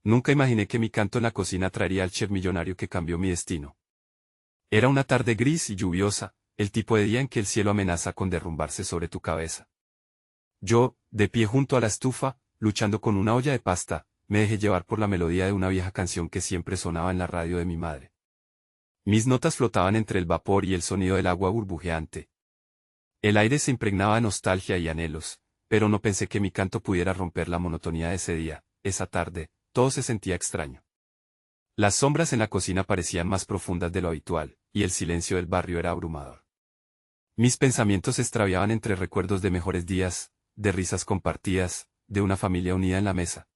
Nunca imaginé que mi canto en la cocina traería al chef millonario que cambió mi destino. Era una tarde gris y lluviosa, el tipo de día en que el cielo amenaza con derrumbarse sobre tu cabeza. Yo, de pie junto a la estufa, luchando con una olla de pasta, me dejé llevar por la melodía de una vieja canción que siempre sonaba en la radio de mi madre. Mis notas flotaban entre el vapor y el sonido del agua burbujeante. El aire se impregnaba de nostalgia y anhelos, pero no pensé que mi canto pudiera romper la monotonía de ese día. Esa tarde, todo se sentía extraño. Las sombras en la cocina parecían más profundas de lo habitual, y el silencio del barrio era abrumador. Mis pensamientos se extraviaban entre recuerdos de mejores días, de risas compartidas, de una familia unida en la mesa.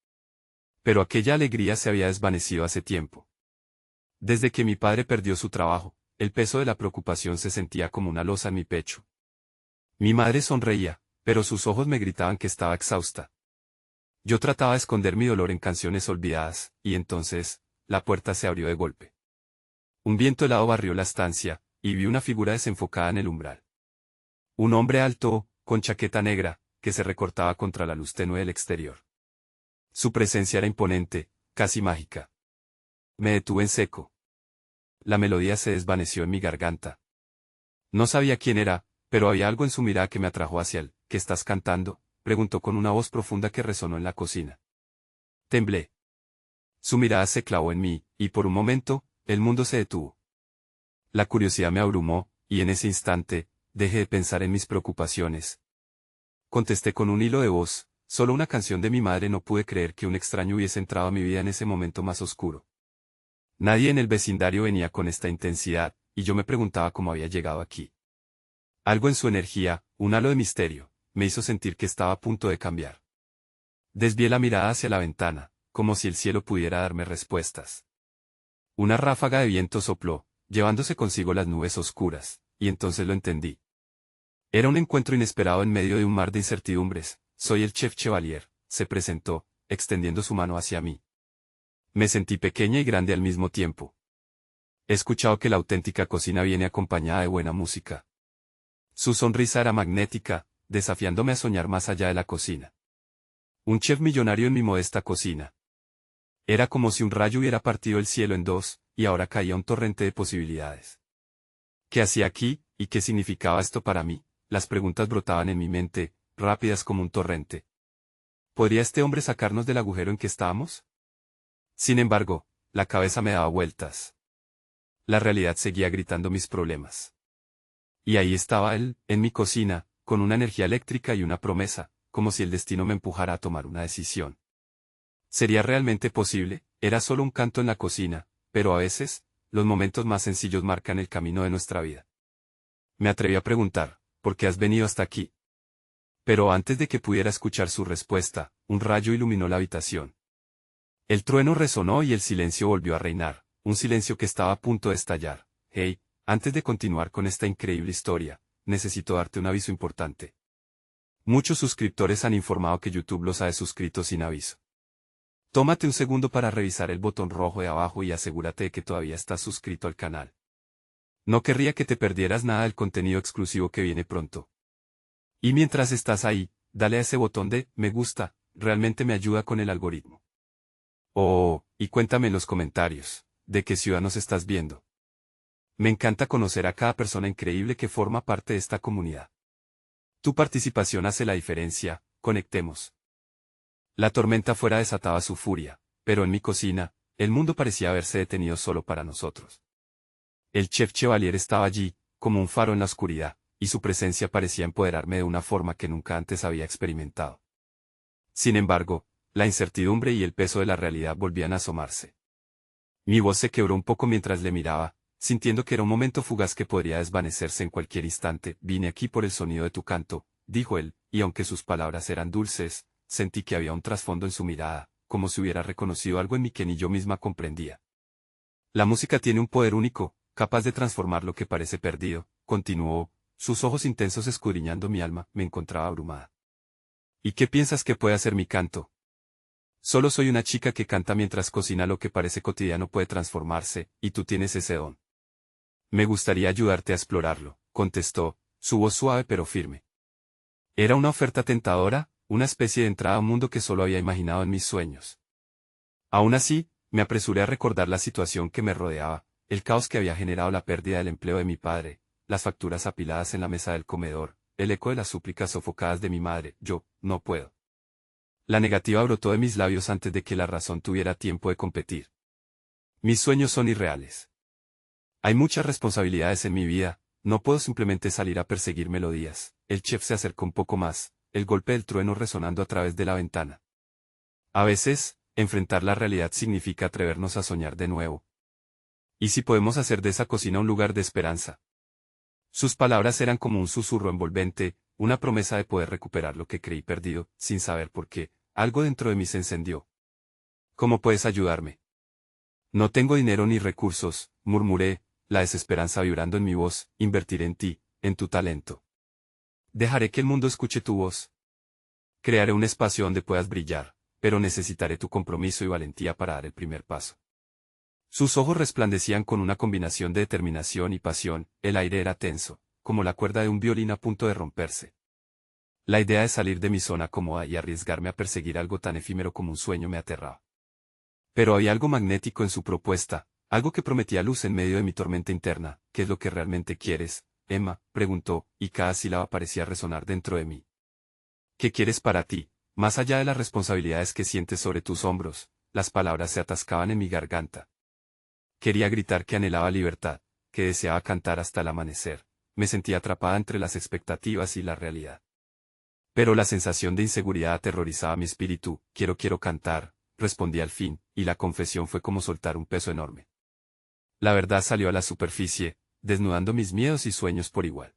Pero aquella alegría se había desvanecido hace tiempo. Desde que mi padre perdió su trabajo, el peso de la preocupación se sentía como una losa en mi pecho. Mi madre sonreía, pero sus ojos me gritaban que estaba exhausta. Yo trataba de esconder mi dolor en canciones olvidadas, y entonces, la puerta se abrió de golpe. Un viento helado barrió la estancia, y vi una figura desenfocada en el umbral. Un hombre alto, con chaqueta negra, que se recortaba contra la luz tenue del exterior. Su presencia era imponente, casi mágica. Me detuve en seco. La melodía se desvaneció en mi garganta. No sabía quién era, pero había algo en su mirada que me atrajo hacia él. ¿Qué estás cantando?, preguntó con una voz profunda que resonó en la cocina. Temblé. Su mirada se clavó en mí, y por un momento, el mundo se detuvo. La curiosidad me abrumó, y en ese instante, dejé de pensar en mis preocupaciones. Contesté con un hilo de voz, solo una canción de mi madre. No pude creer que un extraño hubiese entrado a mi vida en ese momento más oscuro. Nadie en el vecindario venía con esta intensidad, y yo me preguntaba cómo había llegado aquí. Algo en su energía, un halo de misterio, me hizo sentir que estaba a punto de cambiar. Desvié la mirada hacia la ventana, como si el cielo pudiera darme respuestas. Una ráfaga de viento sopló, llevándose consigo las nubes oscuras, y entonces lo entendí. Era un encuentro inesperado en medio de un mar de incertidumbres. Soy el chef Chevalier, se presentó, extendiendo su mano hacia mí. Me sentí pequeña y grande al mismo tiempo. He escuchado que la auténtica cocina viene acompañada de buena música. Su sonrisa era magnética, desafiándome a soñar más allá de la cocina. Un chef millonario en mi modesta cocina. Era como si un rayo hubiera partido el cielo en dos, y ahora caía un torrente de posibilidades. ¿Qué hacía aquí, y qué significaba esto para mí? Las preguntas brotaban en mi mente, rápidas como un torrente. ¿Podría este hombre sacarnos del agujero en que estábamos? Sin embargo, la cabeza me daba vueltas. La realidad seguía gritando mis problemas. Y ahí estaba él, en mi cocina, con una energía eléctrica y una promesa, como si el destino me empujara a tomar una decisión. ¿Sería realmente posible? Era solo un canto en la cocina, pero a veces, los momentos más sencillos marcan el camino de nuestra vida. Me atreví a preguntar, ¿por qué has venido hasta aquí? Pero antes de que pudiera escuchar su respuesta, un rayo iluminó la habitación. El trueno resonó y el silencio volvió a reinar, un silencio que estaba a punto de estallar. Hey, antes de continuar con esta increíble historia, necesito darte un aviso importante. Muchos suscriptores han informado que YouTube los ha desuscrito sin aviso. Tómate un segundo para revisar el botón rojo de abajo y asegúrate de que todavía estás suscrito al canal. No querría que te perdieras nada del contenido exclusivo que viene pronto. Y mientras estás ahí, dale a ese botón de me gusta, realmente me ayuda con el algoritmo. Oh, y cuéntame en los comentarios, ¿de qué ciudad nos estás viendo? Me encanta conocer a cada persona increíble que forma parte de esta comunidad. Tu participación hace la diferencia, conectemos. La tormenta afuera desataba su furia, pero en mi cocina, el mundo parecía haberse detenido solo para nosotros. El chef Chevalier estaba allí, como un faro en la oscuridad, y su presencia parecía empoderarme de una forma que nunca antes había experimentado. Sin embargo, la incertidumbre y el peso de la realidad volvían a asomarse. Mi voz se quebró un poco mientras le miraba, sintiendo que era un momento fugaz que podría desvanecerse en cualquier instante. Vine aquí por el sonido de tu canto, dijo él, y aunque sus palabras eran dulces, sentí que había un trasfondo en su mirada, como si hubiera reconocido algo en mí que ni yo misma comprendía. La música tiene un poder único, capaz de transformar lo que parece perdido, continuó, sus ojos intensos escudriñando mi alma. Me encontraba abrumada. ¿Y qué piensas que puede hacer mi canto? Solo soy una chica que canta mientras cocina. Lo que parece cotidiano puede transformarse, y tú tienes ese don. Me gustaría ayudarte a explorarlo, contestó, su voz suave pero firme. Era una oferta tentadora, una especie de entrada a un mundo que solo había imaginado en mis sueños. Aún así, me apresuré a recordar la situación que me rodeaba, el caos que había generado la pérdida del empleo de mi padre, las facturas apiladas en la mesa del comedor, el eco de las súplicas sofocadas de mi madre. Yo, no puedo. La negativa brotó de mis labios antes de que la razón tuviera tiempo de competir. Mis sueños son irreales. Hay muchas responsabilidades en mi vida, no puedo simplemente salir a perseguir melodías. El chef se acercó un poco más, el golpe del trueno resonando a través de la ventana. A veces, enfrentar la realidad significa atrevernos a soñar de nuevo. ¿Y si podemos hacer de esa cocina un lugar de esperanza? Sus palabras eran como un susurro envolvente, una promesa de poder recuperar lo que creí perdido, sin saber por qué. Algo dentro de mí se encendió. ¿Cómo puedes ayudarme? No tengo dinero ni recursos, murmuré, la desesperanza vibrando en mi voz. Invertiré en ti, en tu talento. Dejaré que el mundo escuche tu voz. Crearé un espacio donde puedas brillar, pero necesitaré tu compromiso y valentía para dar el primer paso. Sus ojos resplandecían con una combinación de determinación y pasión, el aire era tenso, como la cuerda de un violín a punto de romperse. La idea de salir de mi zona cómoda y arriesgarme a perseguir algo tan efímero como un sueño me aterraba. Pero había algo magnético en su propuesta, algo que prometía luz en medio de mi tormenta interna. ¿Qué es lo que realmente quieres, Emma?, preguntó, y cada sílaba parecía resonar dentro de mí. ¿Qué quieres para ti, más allá de las responsabilidades que sientes sobre tus hombros? Las palabras se atascaban en mi garganta. Quería gritar que anhelaba libertad, que deseaba cantar hasta el amanecer. Me sentía atrapada entre las expectativas y la realidad. Pero la sensación de inseguridad aterrorizaba mi espíritu. Quiero cantar, respondí al fin, y la confesión fue como soltar un peso enorme. La verdad salió a la superficie, desnudando mis miedos y sueños por igual.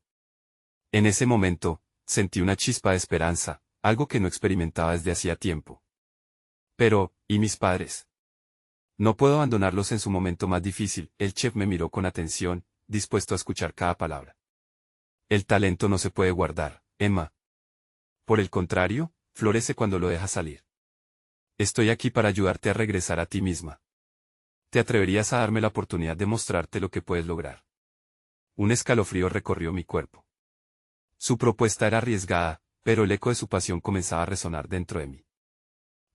En ese momento, sentí una chispa de esperanza, algo que no experimentaba desde hacía tiempo. Pero, ¿y mis padres? No puedo abandonarlos en su momento más difícil. El chef me miró con atención, dispuesto a escuchar cada palabra. El talento no se puede guardar, Emma. Por el contrario, florece cuando lo dejas salir. Estoy aquí para ayudarte a regresar a ti misma. ¿Te atreverías a darme la oportunidad de mostrarte lo que puedes lograr? Un escalofrío recorrió mi cuerpo. Su propuesta era arriesgada, pero el eco de su pasión comenzaba a resonar dentro de mí.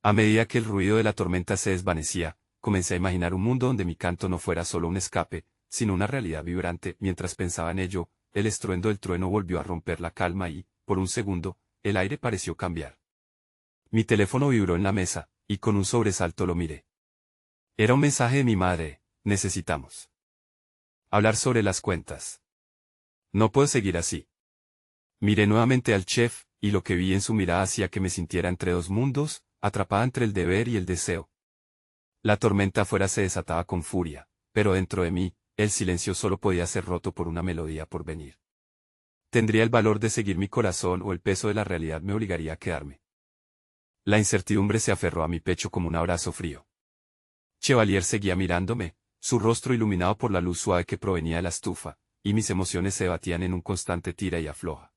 A medida que el ruido de la tormenta se desvanecía, comencé a imaginar un mundo donde mi canto no fuera solo un escape, sino una realidad vibrante. Mientras pensaba en ello, el estruendo del trueno volvió a romper la calma y, por un segundo, el aire pareció cambiar. Mi teléfono vibró en la mesa, y con un sobresalto lo miré. Era un mensaje de mi madre: necesitamos hablar sobre las cuentas. No puedo seguir así. Miré nuevamente al chef, y lo que vi en su mirada hacía que me sintiera entre dos mundos, atrapada entre el deber y el deseo. La tormenta afuera se desataba con furia, pero dentro de mí, el silencio solo podía ser roto por una melodía por venir. ¿Tendría el valor de seguir mi corazón o el peso de la realidad me obligaría a quedarme? La incertidumbre se aferró a mi pecho como un abrazo frío. Chevalier seguía mirándome, su rostro iluminado por la luz suave que provenía de la estufa, y mis emociones se batían en un constante tira y afloja.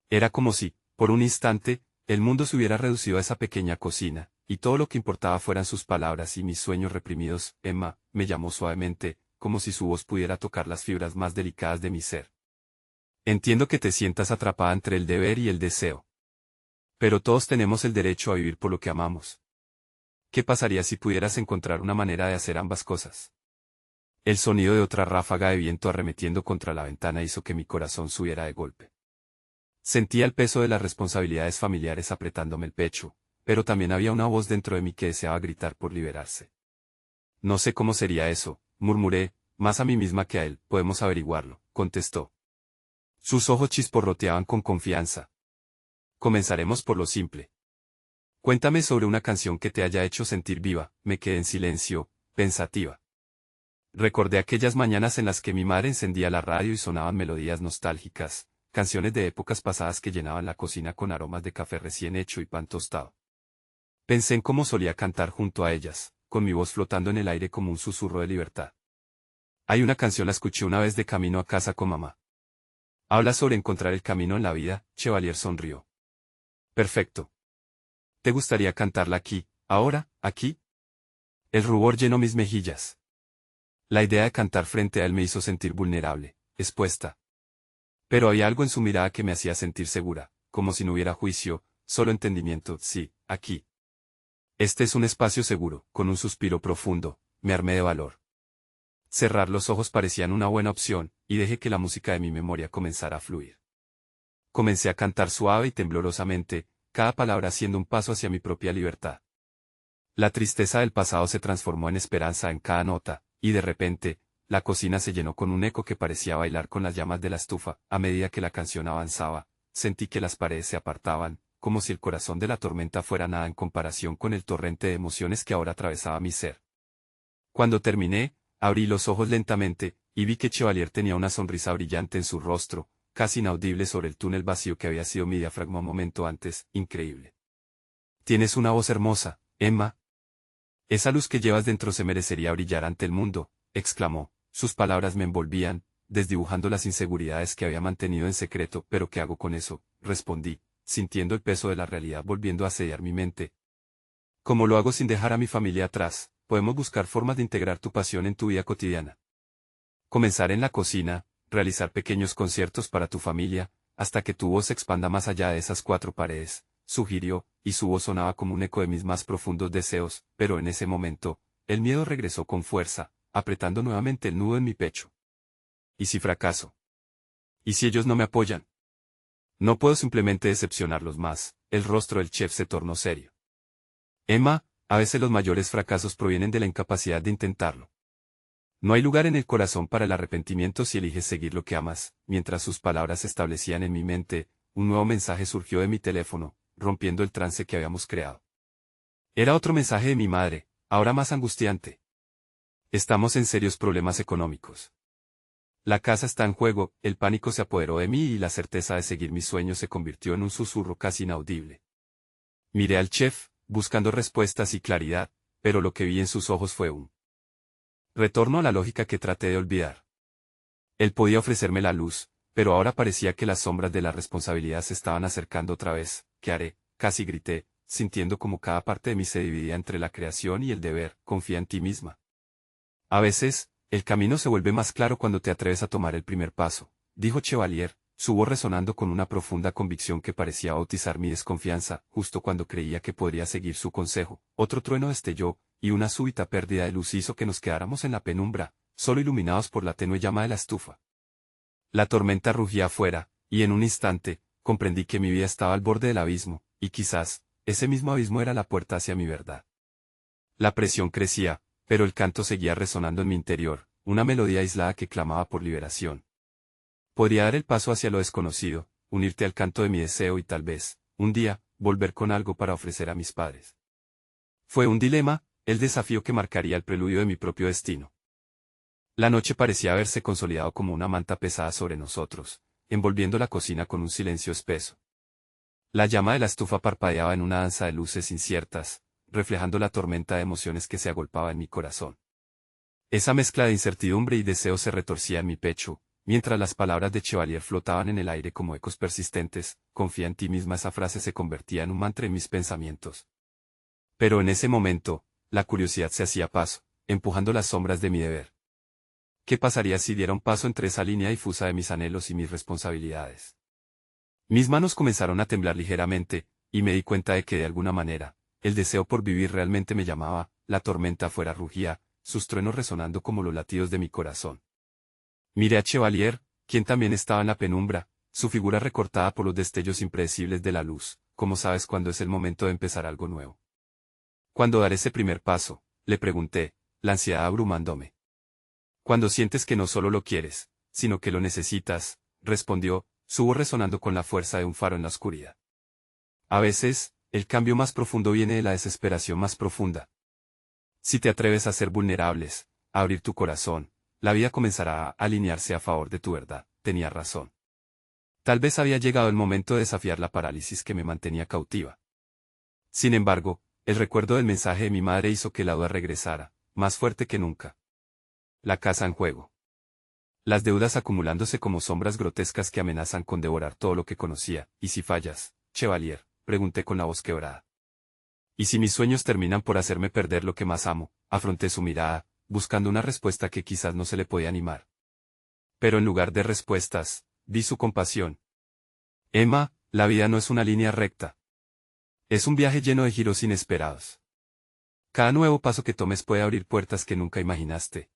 Era como si, por un instante, el mundo se hubiera reducido a esa pequeña cocina, y todo lo que importaba fueran sus palabras y mis sueños reprimidos. Emma, me llamó suavemente, como si su voz pudiera tocar las fibras más delicadas de mi ser. Entiendo que te sientas atrapada entre el deber y el deseo. Pero todos tenemos el derecho a vivir por lo que amamos. ¿Qué pasaría si pudieras encontrar una manera de hacer ambas cosas? El sonido de otra ráfaga de viento arremetiendo contra la ventana hizo que mi corazón subiera de golpe. Sentía el peso de las responsabilidades familiares apretándome el pecho, pero también había una voz dentro de mí que deseaba gritar por liberarse. No sé cómo sería eso, murmuré, más a mí misma que a él. Podemos averiguarlo, contestó. Sus ojos chisporroteaban con confianza. Comenzaremos por lo simple. Cuéntame sobre una canción que te haya hecho sentir viva. Me quedé en silencio, pensativa. Recordé aquellas mañanas en las que mi madre encendía la radio y sonaban melodías nostálgicas, canciones de épocas pasadas que llenaban la cocina con aromas de café recién hecho y pan tostado. Pensé en cómo solía cantar junto a ellas, con mi voz flotando en el aire como un susurro de libertad. Hay una canción, la escuché una vez de camino a casa con mamá. Habla sobre encontrar el camino en la vida. Chevalier sonrió. Perfecto. ¿Te gustaría cantarla aquí, ahora, aquí? El rubor llenó mis mejillas. La idea de cantar frente a él me hizo sentir vulnerable, expuesta. Pero había algo en su mirada que me hacía sentir segura, como si no hubiera juicio, solo entendimiento. Sí, aquí. Este es un espacio seguro. Con un suspiro profundo, me armé de valor. Cerrar los ojos parecían una buena opción, y dejé que la música de mi memoria comenzara a fluir. Comencé a cantar suave y temblorosamente, cada palabra siendo un paso hacia mi propia libertad. La tristeza del pasado se transformó en esperanza en cada nota, y de repente, la cocina se llenó con un eco que parecía bailar con las llamas de la estufa. A medida que la canción avanzaba, sentí que las paredes se apartaban, como si el corazón de la tormenta fuera nada en comparación con el torrente de emociones que ahora atravesaba mi ser. Cuando terminé, abrí los ojos lentamente, y vi que Chevalier tenía una sonrisa brillante en su rostro, casi inaudible sobre el túnel vacío que había sido mi diafragma un momento antes. Increíble. Tienes una voz hermosa, Emma. Esa luz que llevas dentro se merecería brillar ante el mundo, exclamó. Sus palabras me envolvían, desdibujando las inseguridades que había mantenido en secreto. ¿Pero qué hago con eso?, respondí, sintiendo el peso de la realidad volviendo a asediar mi mente. ¿Cómo lo hago sin dejar a mi familia atrás? Podemos buscar formas de integrar tu pasión en tu vida cotidiana. Comenzar en la cocina, realizar pequeños conciertos para tu familia, hasta que tu voz se expanda más allá de esas cuatro paredes, sugirió, y su voz sonaba como un eco de mis más profundos deseos. Pero en ese momento, el miedo regresó con fuerza, apretando nuevamente el nudo en mi pecho. ¿Y si fracaso? ¿Y si ellos no me apoyan? No puedo simplemente decepcionarlos más. El rostro del chef se tornó serio. Emma, a veces los mayores fracasos provienen de la incapacidad de intentarlo. No hay lugar en el corazón para el arrepentimiento si eliges seguir lo que amas. Mientras sus palabras se establecían en mi mente, un nuevo mensaje surgió de mi teléfono, rompiendo el trance que habíamos creado. Era otro mensaje de mi madre, ahora más angustiante. Estamos en serios problemas económicos. La casa está en juego. El pánico se apoderó de mí y la certeza de seguir mis sueños se convirtió en un susurro casi inaudible. Miré al chef, buscando respuestas y claridad, pero lo que vi en sus ojos fue un retorno a la lógica que traté de olvidar. Él podía ofrecerme la luz, pero ahora parecía que las sombras de la responsabilidad se estaban acercando otra vez. ¿Qué haré?, casi grité, sintiendo como cada parte de mí se dividía entre la creación y el deber. Confía en ti misma. A veces, el camino se vuelve más claro cuando te atreves a tomar el primer paso, dijo Chevalier, su voz resonando con una profunda convicción que parecía bautizar mi desconfianza. Justo cuando creía que podría seguir su consejo, otro trueno destelló, y una súbita pérdida de luz hizo que nos quedáramos en la penumbra, solo iluminados por la tenue llama de la estufa. La tormenta rugía afuera, y en un instante, comprendí que mi vida estaba al borde del abismo, y quizás, ese mismo abismo era la puerta hacia mi verdad. La presión crecía, pero el canto seguía resonando en mi interior, una melodía aislada que clamaba por liberación. Podría dar el paso hacia lo desconocido, unirte al canto de mi deseo y tal vez, un día, volver con algo para ofrecer a mis padres. Fue un dilema, el desafío que marcaría el preludio de mi propio destino. La noche parecía haberse consolidado como una manta pesada sobre nosotros, envolviendo la cocina con un silencio espeso. La llama de la estufa parpadeaba en una danza de luces inciertas, reflejando la tormenta de emociones que se agolpaba en mi corazón. Esa mezcla de incertidumbre y deseo se retorcía en mi pecho, mientras las palabras de Chevalier flotaban en el aire como ecos persistentes. Confía en ti misma. Esa frase se convertía en un mantra en mis pensamientos. Pero en ese momento, la curiosidad se hacía paso, empujando las sombras de mi deber. ¿Qué pasaría si diera un paso entre esa línea difusa de mis anhelos y mis responsabilidades? Mis manos comenzaron a temblar ligeramente, y me di cuenta de que de alguna manera, el deseo por vivir realmente me llamaba. La tormenta afuera rugía, sus truenos resonando como los latidos de mi corazón. Miré a Chevalier, quien también estaba en la penumbra, su figura recortada por los destellos impredecibles de la luz. ¿Cómo sabes cuándo es el momento de empezar algo nuevo? ¿Cuándo daré ese primer paso?, le pregunté, la ansiedad abrumándome. Cuando sientes que no solo lo quieres, sino que lo necesitas, respondió, su voz resonando con la fuerza de un faro en la oscuridad. A veces, el cambio más profundo viene de la desesperación más profunda. Si te atreves a ser vulnerables, a abrir tu corazón, la vida comenzará a alinearse a favor de tu verdad. Tenía razón. Tal vez había llegado el momento de desafiar la parálisis que me mantenía cautiva. Sin embargo, el recuerdo del mensaje de mi madre hizo que la duda regresara, más fuerte que nunca. La casa en juego. Las deudas acumulándose como sombras grotescas que amenazan con devorar todo lo que conocía. ¿Y si fallas, Chevalier?, pregunté con la voz quebrada. ¿Y si mis sueños terminan por hacerme perder lo que más amo? Afronté su mirada, buscando una respuesta que quizás no se le podía animar. Pero en lugar de respuestas, vi su compasión. Emma, la vida no es una línea recta. Es un viaje lleno de giros inesperados. Cada nuevo paso que tomes puede abrir puertas que nunca imaginaste.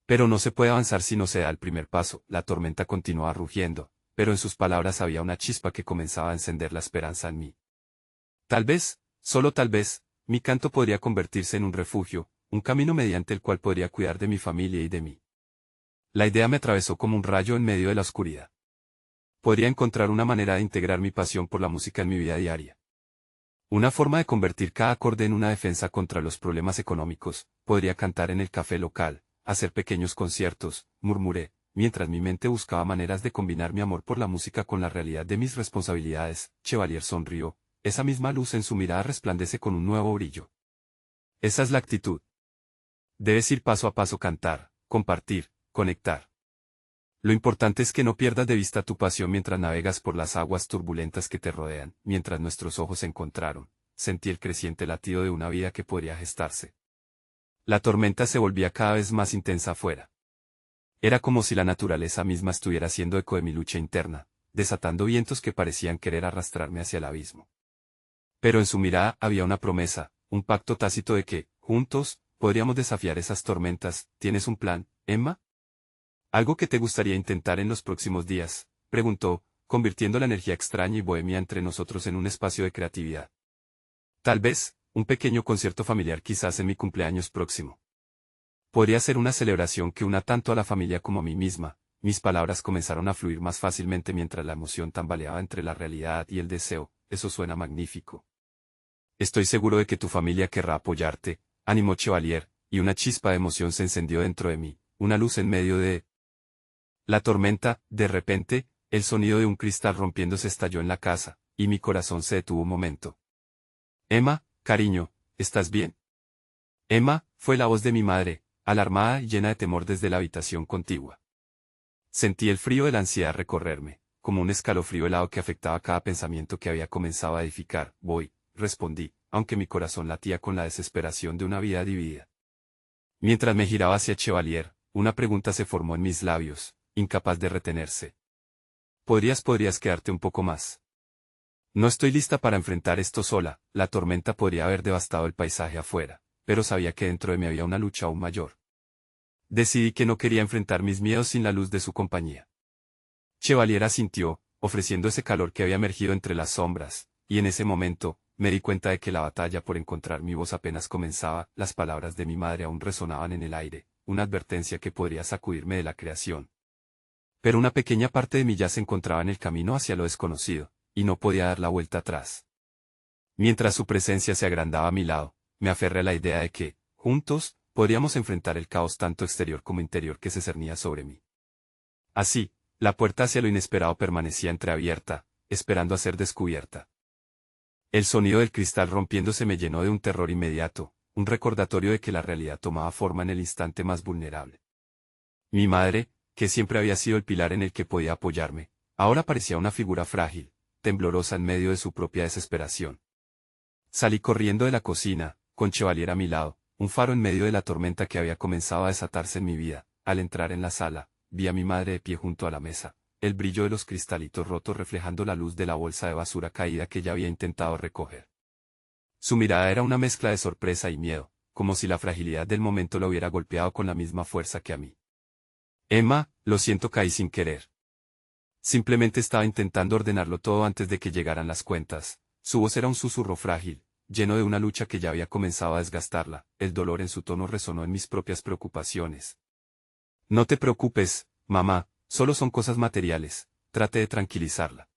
Pero no se puede avanzar si no se da el primer paso. La tormenta continuaba rugiendo, pero en sus palabras había una chispa que comenzaba a encender la esperanza en mí. Tal vez, solo tal vez, mi canto podría convertirse en un refugio, un camino mediante el cual podría cuidar de mi familia y de mí. La idea me atravesó como un rayo en medio de la oscuridad. Podría encontrar una manera de integrar mi pasión por la música en mi vida diaria. Una forma de convertir cada acorde en una defensa contra los problemas económicos. Podría cantar en el café local, hacer pequeños conciertos, murmuré, mientras mi mente buscaba maneras de combinar mi amor por la música con la realidad de mis responsabilidades. Chevalier sonrió, esa misma luz en su mirada resplandece con un nuevo brillo. Esa es la actitud. Debes ir paso a paso, cantar, compartir, conectar. Lo importante es que no pierdas de vista tu pasión mientras navegas por las aguas turbulentas que te rodean. Mientras nuestros ojos se encontraron, sentí el creciente latido de una vida que podría gestarse. La tormenta se volvía cada vez más intensa afuera. Era como si la naturaleza misma estuviera haciendo eco de mi lucha interna, desatando vientos que parecían querer arrastrarme hacia el abismo. Pero en su mirada había una promesa, un pacto tácito de que, juntos, podríamos desafiar esas tormentas. ¿Tienes un plan, Emma? ¿Algo que te gustaría intentar en los próximos días?, preguntó, convirtiendo la energía extraña y bohemia entre nosotros en un espacio de creatividad. Tal vez, un pequeño concierto familiar quizás en mi cumpleaños próximo. Podría ser una celebración que una tanto a la familia como a mí misma. Mis palabras comenzaron a fluir más fácilmente mientras la emoción tambaleaba entre la realidad y el deseo. Eso suena magnífico. Estoy seguro de que tu familia querrá apoyarte, animó Chevalier, y una chispa de emoción se encendió dentro de mí, una luz en medio de la tormenta. De repente, el sonido de un cristal rompiéndose estalló en la casa, y mi corazón se detuvo un momento. Emma, cariño, ¿estás bien? Emma, fue la voz de mi madre, alarmada y llena de temor desde la habitación contigua. Sentí el frío de la ansiedad recorrerme, como un escalofrío helado que afectaba cada pensamiento que había comenzado a edificar. Voy, respondí, aunque mi corazón latía con la desesperación de una vida dividida. Mientras me giraba hacia Chevalier, una pregunta se formó en mis labios, incapaz de retenerse. ¿Podrías quedarte un poco más? No estoy lista para enfrentar esto sola. La tormenta podría haber devastado el paisaje afuera, pero sabía que dentro de mí había una lucha aún mayor. Decidí que no quería enfrentar mis miedos sin la luz de su compañía. Chevalier asintió, ofreciendo ese calor que había emergido entre las sombras, y en ese momento, me di cuenta de que la batalla por encontrar mi voz apenas comenzaba. Las palabras de mi madre aún resonaban en el aire, una advertencia que podría sacudirme de la creación. Pero una pequeña parte de mí ya se encontraba en el camino hacia lo desconocido, y no podía dar la vuelta atrás. Mientras su presencia se agrandaba a mi lado, me aferré a la idea de que, juntos, podríamos enfrentar el caos tanto exterior como interior que se cernía sobre mí. Así, la puerta hacia lo inesperado permanecía entreabierta, esperando a ser descubierta. El sonido del cristal rompiéndose me llenó de un terror inmediato, un recordatorio de que la realidad tomaba forma en el instante más vulnerable. Mi madre, que siempre había sido el pilar en el que podía apoyarme, ahora parecía una figura frágil, temblorosa en medio de su propia desesperación. Salí corriendo de la cocina, con Chevalier a mi lado, un faro en medio de la tormenta que había comenzado a desatarse en mi vida. Al entrar en la sala, vi a mi madre de pie junto a la mesa, el brillo de los cristalitos rotos reflejando la luz de la bolsa de basura caída que ya había intentado recoger. Su mirada era una mezcla de sorpresa y miedo, como si la fragilidad del momento lo hubiera golpeado con la misma fuerza que a mí. Emma, lo siento, caí sin querer. Simplemente estaba intentando ordenarlo todo antes de que llegaran las cuentas. Su voz era un susurro frágil, lleno de una lucha que ya había comenzado a desgastarla. El dolor en su tono resonó en mis propias preocupaciones. No te preocupes, mamá, solo son cosas materiales. Traté de tranquilizarla.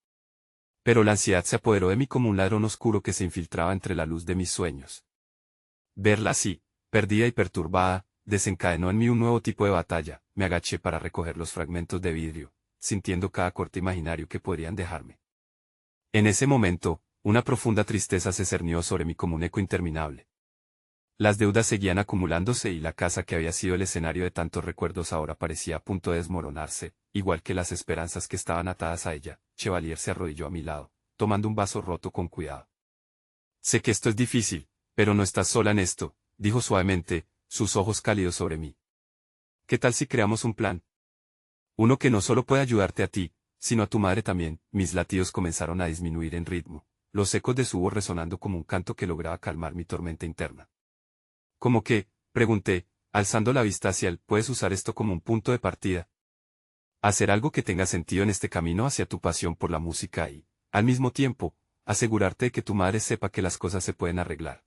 Pero la ansiedad se apoderó de mí como un ladrón oscuro que se infiltraba entre la luz de mis sueños. Verla así, perdida y perturbada, desencadenó en mí un nuevo tipo de batalla. Me agaché para recoger los fragmentos de vidrio, sintiendo cada corte imaginario que podrían dejarme. En ese momento, una profunda tristeza se cernió sobre mí como un eco interminable. Las deudas seguían acumulándose y la casa que había sido el escenario de tantos recuerdos ahora parecía a punto de desmoronarse, igual que las esperanzas que estaban atadas a ella. Chevalier se arrodilló a mi lado, tomando un vaso roto con cuidado. Sé que esto es difícil, pero no estás sola en esto, dijo suavemente, sus ojos cálidos sobre mí. ¿Qué tal si creamos un plan? Uno que no solo puede ayudarte a ti, sino a tu madre también. Mis latidos comenzaron a disminuir en ritmo, los ecos de su voz resonando como un canto que lograba calmar mi tormenta interna. ¿Cómo que? Pregunté, alzando la vista hacia él. Puedes usar esto como un punto de partida. Hacer algo que tenga sentido en este camino hacia tu pasión por la música y, al mismo tiempo, asegurarte de que tu madre sepa que las cosas se pueden arreglar.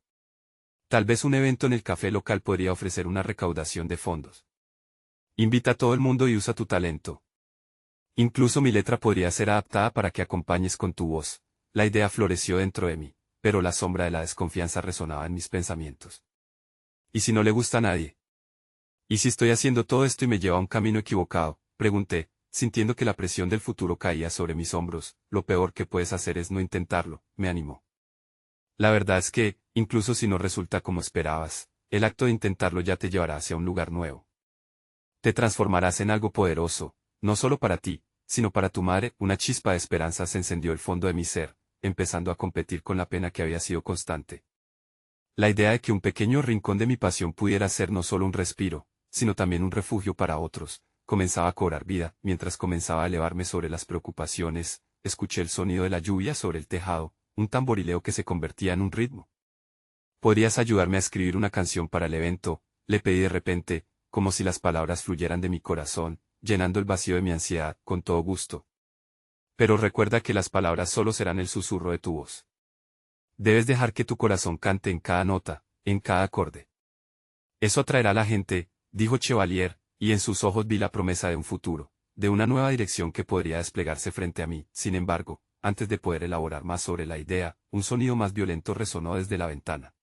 Tal vez un evento en el café local podría ofrecer una recaudación de fondos. Invita a todo el mundo y usa tu talento. Incluso mi letra podría ser adaptada para que acompañes con tu voz. La idea floreció dentro de mí, pero la sombra de la desconfianza resonaba en mis pensamientos. ¿Y si no le gusta a nadie? ¿Y si estoy haciendo todo esto y me lleva a un camino equivocado? Pregunté, sintiendo que la presión del futuro caía sobre mis hombros. Lo peor que puedes hacer es no intentarlo, me animó. La verdad es que, incluso si no resulta como esperabas, el acto de intentarlo ya te llevará hacia un lugar nuevo. Te transformarás en algo poderoso, no solo para ti, sino para tu madre. Una chispa de esperanza se encendió el fondo de mi ser, empezando a competir con la pena que había sido constante. La idea de que un pequeño rincón de mi pasión pudiera ser no solo un respiro, sino también un refugio para otros, comenzaba a cobrar vida. Mientras comenzaba a elevarme sobre las preocupaciones, escuché el sonido de la lluvia sobre el tejado, un tamborileo que se convertía en un ritmo. ¿Podrías ayudarme a escribir una canción para el evento? Le pedí de repente, como si las palabras fluyeran de mi corazón, llenando el vacío de mi ansiedad. Con todo gusto. Pero recuerda que las palabras solo serán el susurro de tu voz. Debes dejar que tu corazón cante en cada nota, en cada acorde. Eso atraerá a la gente, dijo Chevalier, y en sus ojos vi la promesa de un futuro, de una nueva dirección que podría desplegarse frente a mí. Sin embargo, antes de poder elaborar más sobre la idea, un sonido más violento resonó desde la ventana.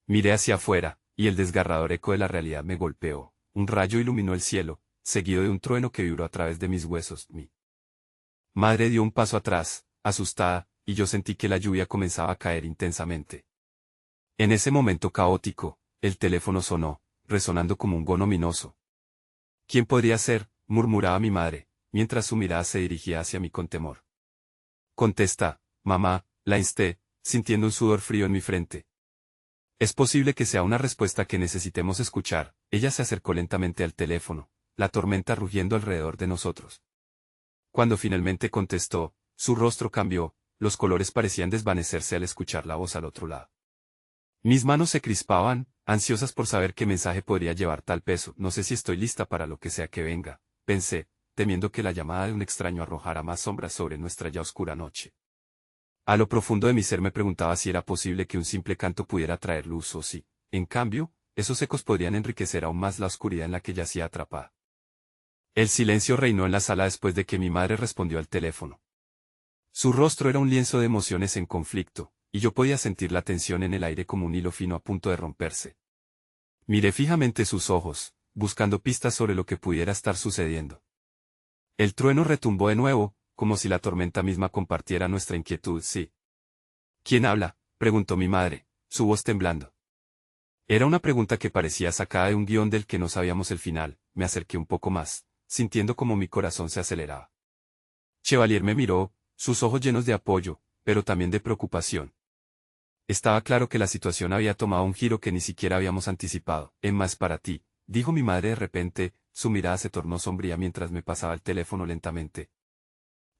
Miré hacia afuera, y el desgarrador eco de la realidad me golpeó. Un rayo iluminó el cielo, seguido de un trueno que vibró a través de mis huesos. Mi madre dio un paso atrás, asustada, y yo sentí que la lluvia comenzaba a caer intensamente. En ese momento caótico, el teléfono sonó, resonando como un gong ominoso. ¿Quién podría ser?, murmuraba mi madre, mientras su mirada se dirigía hacia mí con temor. Contesta, mamá, la insté, sintiendo un sudor frío en mi frente. Es posible que sea una respuesta que necesitemos escuchar. Ella se acercó lentamente al teléfono, la tormenta rugiendo alrededor de nosotros. Cuando finalmente contestó, su rostro cambió, los colores parecían desvanecerse al escuchar la voz al otro lado. Mis manos se crispaban, ansiosas por saber qué mensaje podría llevar tal peso. No sé si estoy lista para lo que sea que venga, pensé, temiendo que la llamada de un extraño arrojara más sombras sobre nuestra ya oscura noche. A lo profundo de mi ser me preguntaba si era posible que un simple canto pudiera traer luz o si, en cambio, esos ecos podrían enriquecer aún más la oscuridad en la que yacía atrapada. El silencio reinó en la sala después de que mi madre respondió al teléfono. Su rostro era un lienzo de emociones en conflicto, y yo podía sentir la tensión en el aire como un hilo fino a punto de romperse. Miré fijamente sus ojos, buscando pistas sobre lo que pudiera estar sucediendo. El trueno retumbó de nuevo, como si la tormenta misma compartiera nuestra inquietud. Sí. ¿Quién habla?, preguntó mi madre, su voz temblando. Era una pregunta que parecía sacada de un guión del que no sabíamos el final. Me acerqué un poco más, sintiendo como mi corazón se aceleraba. Chevalier me miró, sus ojos llenos de apoyo, pero también de preocupación. Estaba claro que la situación había tomado un giro que ni siquiera habíamos anticipado. Emma es para ti, dijo mi madre de repente, su mirada se tornó sombría mientras me pasaba el teléfono lentamente.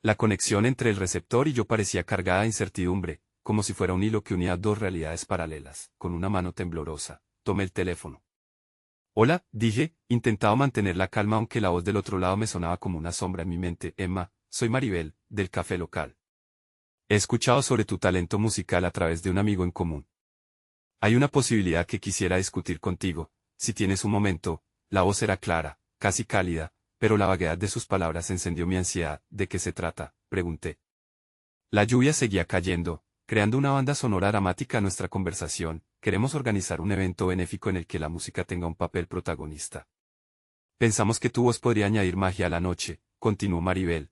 La conexión entre el receptor y yo parecía cargada de incertidumbre, como si fuera un hilo que unía dos realidades paralelas. Con una mano temblorosa, tomé el teléfono. Hola, dije, intentaba mantener la calma aunque la voz del otro lado me sonaba como una sombra en mi mente. Emma, soy Maribel, del café local. He escuchado sobre tu talento musical a través de un amigo en común. Hay una posibilidad que quisiera discutir contigo, si tienes un momento. La voz era clara, casi cálida, pero la vaguedad de sus palabras encendió mi ansiedad. ¿De qué se trata?, pregunté. La lluvia seguía cayendo, creando una banda sonora dramática a nuestra conversación. Queremos organizar un evento benéfico en el que la música tenga un papel protagonista. Pensamos que tu voz podría añadir magia a la noche, continuó Maribel.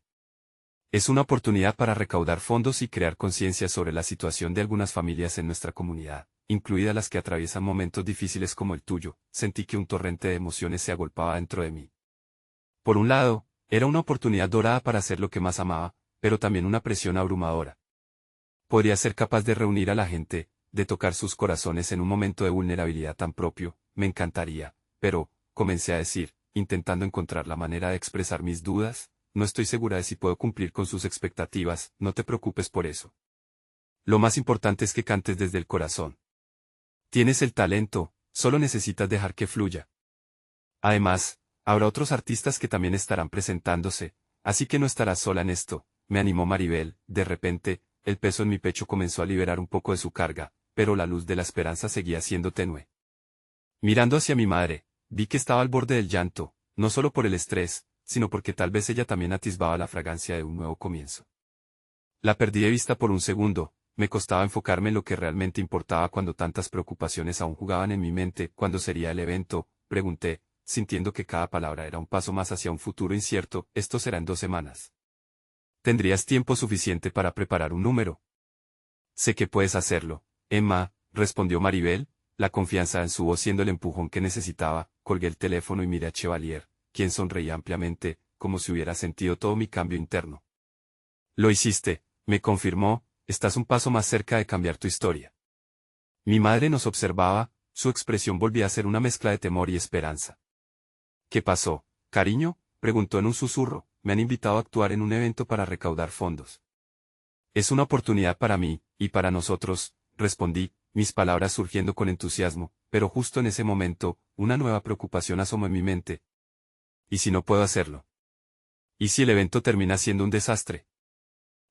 Es una oportunidad para recaudar fondos y crear conciencia sobre la situación de algunas familias en nuestra comunidad, incluidas las que atraviesan momentos difíciles como el tuyo. Sentí que un torrente de emociones se agolpaba dentro de mí. Por un lado, era una oportunidad dorada para hacer lo que más amaba, pero también una presión abrumadora. Podría ser capaz de reunir a la gente, de tocar sus corazones en un momento de vulnerabilidad tan propio. Me encantaría, pero, comencé a decir, intentando encontrar la manera de expresar mis dudas, no estoy segura de si puedo cumplir con sus expectativas. No te preocupes por eso. Lo más importante es que cantes desde el corazón. Tienes el talento, Solo necesitas dejar que fluya. Además, habrá otros artistas que también estarán presentándose, así que no estarás sola en esto, me animó Maribel. De repente, el peso en mi pecho comenzó a liberar un poco de su carga, pero la luz de la esperanza seguía siendo tenue. Mirando hacia mi madre, vi que estaba al borde del llanto, no solo por el estrés, sino porque tal vez ella también atisbaba la fragancia de un nuevo comienzo. La perdí de vista por un segundo, me costaba enfocarme en lo que realmente importaba cuando tantas preocupaciones aún jugaban en mi mente. ¿Cuándo sería el evento?, pregunté, sintiendo que cada palabra era un paso más hacia un futuro incierto. Esto será en 2 semanas. ¿Tendrías tiempo suficiente para preparar un número? Sé que puedes hacerlo, Emma, respondió Maribel, la confianza en su voz siendo el empujón que necesitaba. Colgué el teléfono y miré a Chevalier, quien sonreía ampliamente, como si hubiera sentido todo mi cambio interno. Lo hiciste, me confirmó, estás un paso más cerca de cambiar tu historia. Mi madre nos observaba, su expresión volvía a ser una mezcla de temor y esperanza. ¿Qué pasó, cariño?, preguntó en un susurro. Me han invitado a actuar en un evento para recaudar fondos. Es una oportunidad para mí, y para nosotros, respondí, mis palabras surgiendo con entusiasmo, pero justo en ese momento, una nueva preocupación asomó en mi mente. ¿Y si no puedo hacerlo? ¿Y si el evento termina siendo un desastre?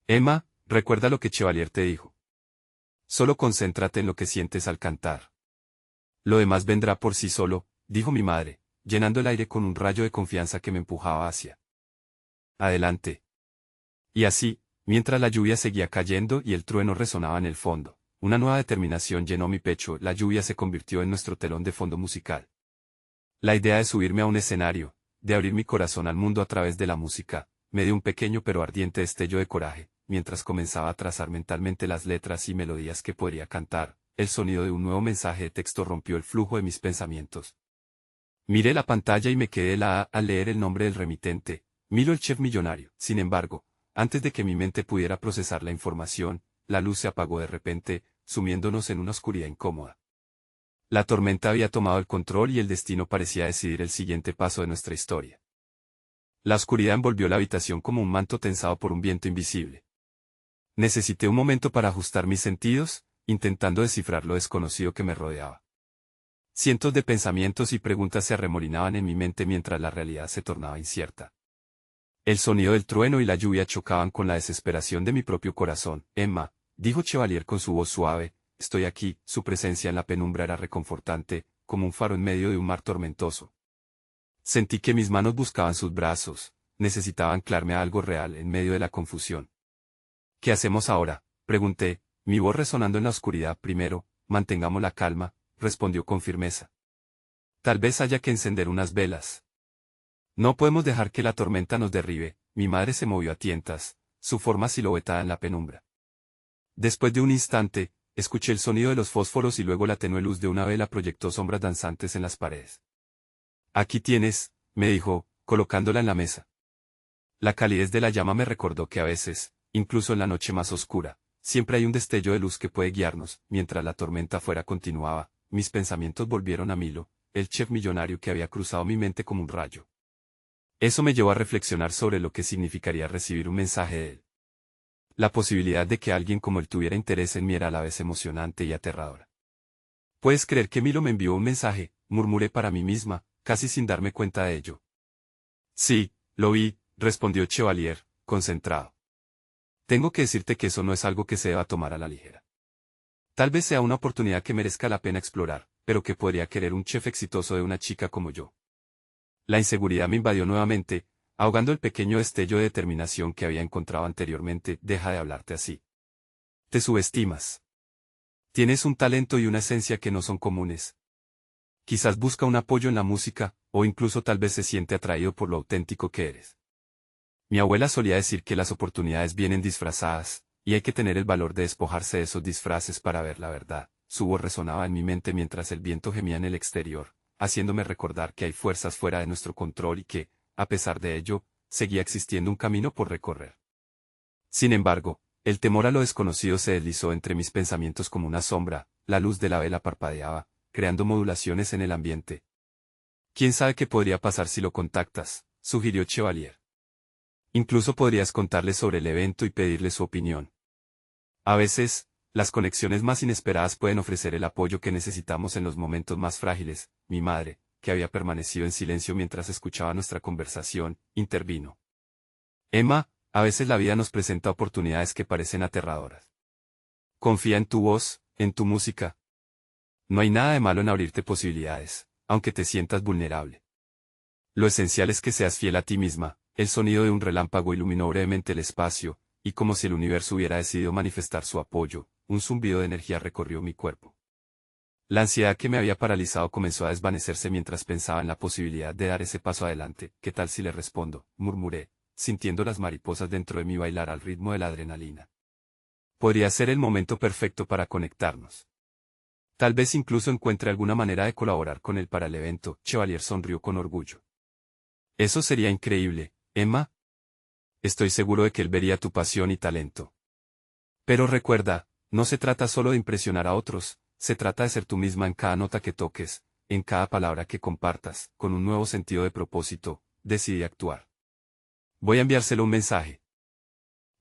Emma, recuerda lo que Chevalier te dijo. Solo concéntrate en lo que sientes al cantar. Lo demás vendrá por sí solo, dijo mi madre, llenando el aire con un rayo de confianza que me empujaba hacia adelante. Y así, mientras la lluvia seguía cayendo y el trueno resonaba en el fondo, una nueva determinación llenó mi pecho. La lluvia se convirtió en nuestro telón de fondo musical. La idea de subirme a un escenario, de abrir mi corazón al mundo a través de la música, me dio un pequeño pero ardiente destello de coraje. Mientras comenzaba a trazar mentalmente las letras y melodías que podría cantar, el sonido de un nuevo mensaje de texto rompió el flujo de mis pensamientos. Miré la pantalla y me quedé helada al leer el nombre del remitente, Milo el chef millonario. Sin embargo, antes de que mi mente pudiera procesar la información, la luz se apagó de repente, sumiéndonos en una oscuridad incómoda. La tormenta había tomado el control y el destino parecía decidir el siguiente paso de nuestra historia. La oscuridad envolvió la habitación como un manto tensado por un viento invisible. Necesité un momento para ajustar mis sentidos, intentando descifrar lo desconocido que me rodeaba. Cientos de pensamientos y preguntas se arremolinaban en mi mente mientras la realidad se tornaba incierta. El sonido del trueno y la lluvia chocaban con la desesperación de mi propio corazón. Emma, dijo Chevalier con su voz suave, estoy aquí. Su presencia en la penumbra era reconfortante, como un faro en medio de un mar tormentoso. Sentí que mis manos buscaban sus brazos, necesitaba anclarme a algo real en medio de la confusión. ¿Qué hacemos ahora?, pregunté, mi voz resonando en la oscuridad. Primero, mantengamos la calma, respondió con firmeza. Tal vez haya que encender unas velas. No podemos dejar que la tormenta nos derribe. Mi madre se movió a tientas, su forma siluetada en la penumbra. Después de un instante, escuché el sonido de los fósforos y luego la tenue luz de una vela proyectó sombras danzantes en las paredes. Aquí tienes, me dijo, colocándola en la mesa. La calidez de la llama me recordó que a veces, incluso en la noche más oscura, siempre hay un destello de luz que puede guiarnos. Mientras la tormenta afuera continuaba, mis pensamientos volvieron a Milo, el chef millonario que había cruzado mi mente como un rayo. Eso me llevó a reflexionar sobre lo que significaría recibir un mensaje de él. La posibilidad de que alguien como él tuviera interés en mí era a la vez emocionante y aterradora. ¿Puedes creer que Milo me envió un mensaje?, murmuré para mí misma, casi sin darme cuenta de ello. Sí, lo vi, respondió Chevalier, concentrado. Tengo que decirte que eso no es algo que se deba tomar a la ligera. Tal vez sea una oportunidad que merezca la pena explorar, pero que podría querer un chef exitoso de una chica como yo. La inseguridad me invadió nuevamente, ahogando el pequeño destello de determinación que había encontrado anteriormente. Deja de hablarte así. Te subestimas. Tienes un talento y una esencia que no son comunes. Quizás busca un apoyo en la música, o incluso tal vez se siente atraído por lo auténtico que eres. Mi abuela solía decir que las oportunidades vienen disfrazadas, y hay que tener el valor de despojarse de esos disfraces para ver la verdad. Su voz resonaba en mi mente mientras el viento gemía en el exterior, haciéndome recordar que hay fuerzas fuera de nuestro control y que, a pesar de ello, seguía existiendo un camino por recorrer. Sin embargo, el temor a lo desconocido se deslizó entre mis pensamientos como una sombra. La luz de la vela parpadeaba, creando modulaciones en el ambiente. ¿Quién sabe qué podría pasar si lo contactas?, sugirió Chevalier. Incluso podrías contarle sobre el evento y pedirle su opinión. A veces, Las conexiones más inesperadas pueden ofrecer el apoyo que necesitamos en los momentos más frágiles. Mi madre, que había permanecido en silencio mientras escuchaba nuestra conversación, intervino. Emma, a veces la vida nos presenta oportunidades que parecen aterradoras. Confía en tu voz, en tu música. No hay nada de malo en abrirte posibilidades, aunque te sientas vulnerable. Lo esencial es que seas fiel a ti misma. El sonido de un relámpago iluminó brevemente el espacio, y como si el universo hubiera decidido manifestar su apoyo, un zumbido de energía recorrió mi cuerpo. La ansiedad que me había paralizado comenzó a desvanecerse mientras pensaba en la posibilidad de dar ese paso adelante. ¿Qué tal si le respondo?, murmuré, sintiendo las mariposas dentro de mí bailar al ritmo de la adrenalina. Podría ser el momento perfecto para conectarnos. Tal vez incluso encuentre alguna manera de colaborar con él para el evento. Chevalier sonrió con orgullo. Eso sería increíble, Emma. Estoy seguro de que él vería tu pasión y talento. Pero recuerda, no se trata solo de impresionar a otros, se trata de ser tú misma en cada nota que toques, en cada palabra que compartas. Con un nuevo sentido de propósito, decidí actuar. Voy a enviárselo un mensaje.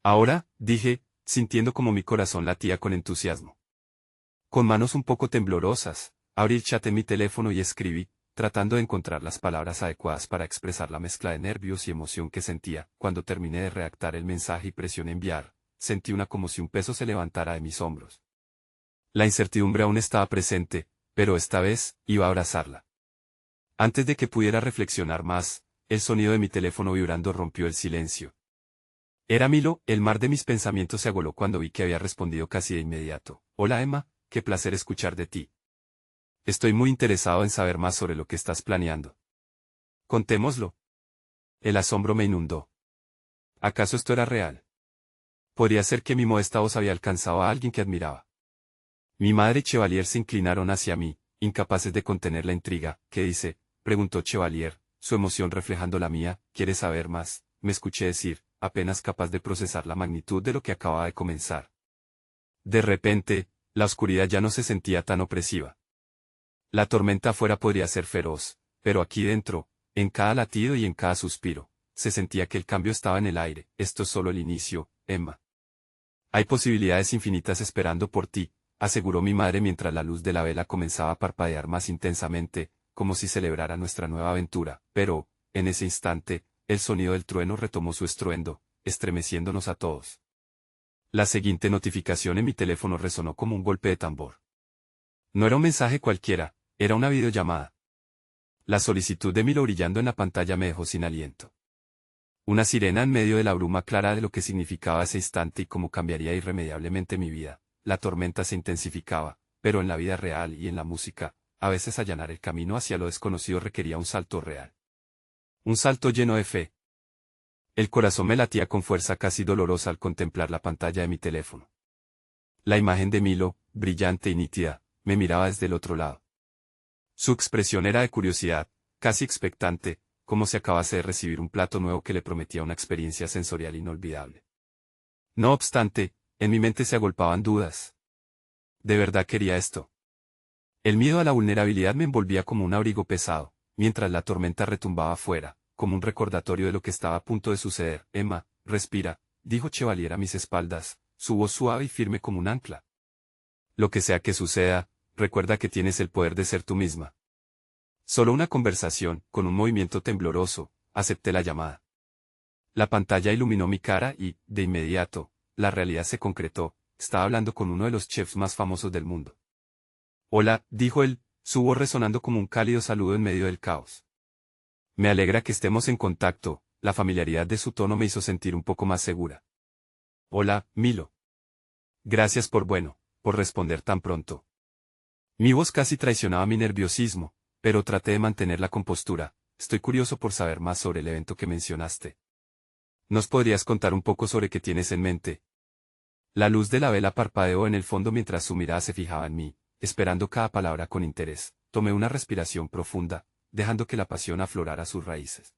Ahora, dije, sintiendo como mi corazón latía con entusiasmo. Con manos un poco temblorosas, abrí el chat en mi teléfono y escribí, tratando de encontrar las palabras adecuadas para expresar la mezcla de nervios y emoción que sentía. Cuando terminé de redactar el mensaje y presioné enviar, sentí como si un peso se levantara de mis hombros. La incertidumbre aún estaba presente, pero esta vez, iba a abrazarla. Antes de que pudiera reflexionar más, el sonido de mi teléfono vibrando rompió el silencio. Era Milo. El mar de mis pensamientos se agoló cuando vi que había respondido casi de inmediato. Hola Emma, qué placer escuchar de ti. Estoy muy interesado en saber más sobre lo que estás planeando. Contémoslo. El asombro me inundó. ¿Acaso esto era real? Podría ser que mi modesta voz había alcanzado a alguien que admiraba. Mi madre y Chevalier se inclinaron hacia mí, incapaces de contener la intriga. ¿Qué dice?, preguntó Chevalier, su emoción reflejando la mía. ¿Quieres saber más?, me escuché decir, apenas capaz de procesar la magnitud de lo que acababa de comenzar. De repente, la oscuridad ya no se sentía tan opresiva. La tormenta afuera podría ser feroz, pero aquí dentro, en cada latido y en cada suspiro, se sentía que el cambio estaba en el aire. Esto es solo el inicio, Emma. Hay posibilidades infinitas esperando por ti, aseguró mi madre mientras la luz de la vela comenzaba a parpadear más intensamente, como si celebrara nuestra nueva aventura. Pero, en ese instante, el sonido del trueno retomó su estruendo, estremeciéndonos a todos. La siguiente notificación en mi teléfono resonó como un golpe de tambor. No era un mensaje cualquiera, era una videollamada. La solicitud de Milo brillando en la pantalla me dejó sin aliento. Una sirena en medio de la bruma clara de lo que significaba ese instante y cómo cambiaría irremediablemente mi vida. La tormenta se intensificaba, pero en la vida real y en la música, a veces allanar el camino hacia lo desconocido requería un salto real. Un salto lleno de fe. El corazón me latía con fuerza casi dolorosa al contemplar la pantalla de mi teléfono. La imagen de Milo, brillante y nítida, me miraba desde el otro lado. Su expresión era de curiosidad, casi expectante, como si acabase de recibir un plato nuevo que le prometía una experiencia sensorial inolvidable. No obstante, en mi mente se agolpaban dudas. ¿De verdad quería esto? El miedo a la vulnerabilidad me envolvía como un abrigo pesado, mientras la tormenta retumbaba afuera, como un recordatorio de lo que estaba a punto de suceder. Emma, respira, dijo Chevalier a mis espaldas, su voz suave y firme como un ancla. Lo que sea que suceda, recuerda que tienes el poder de ser tú misma. Solo una conversación. Con un movimiento tembloroso, acepté la llamada. La pantalla iluminó mi cara y, de inmediato, la realidad se concretó. Estaba hablando con uno de los chefs más famosos del mundo. Hola, dijo él, su voz resonando como un cálido saludo en medio del caos. Me alegra que estemos en contacto. La familiaridad de su tono me hizo sentir un poco más segura. Hola, Milo. Gracias por responder tan pronto. Mi voz casi traicionaba mi nerviosismo, pero traté de mantener la compostura. Estoy curioso por saber más sobre el evento que mencionaste. ¿Nos podrías contar un poco sobre qué tienes en mente? La luz de la vela parpadeó en el fondo mientras su mirada se fijaba en mí, esperando cada palabra con interés. Tomé una respiración profunda, dejando que la pasión aflorara sus raíces.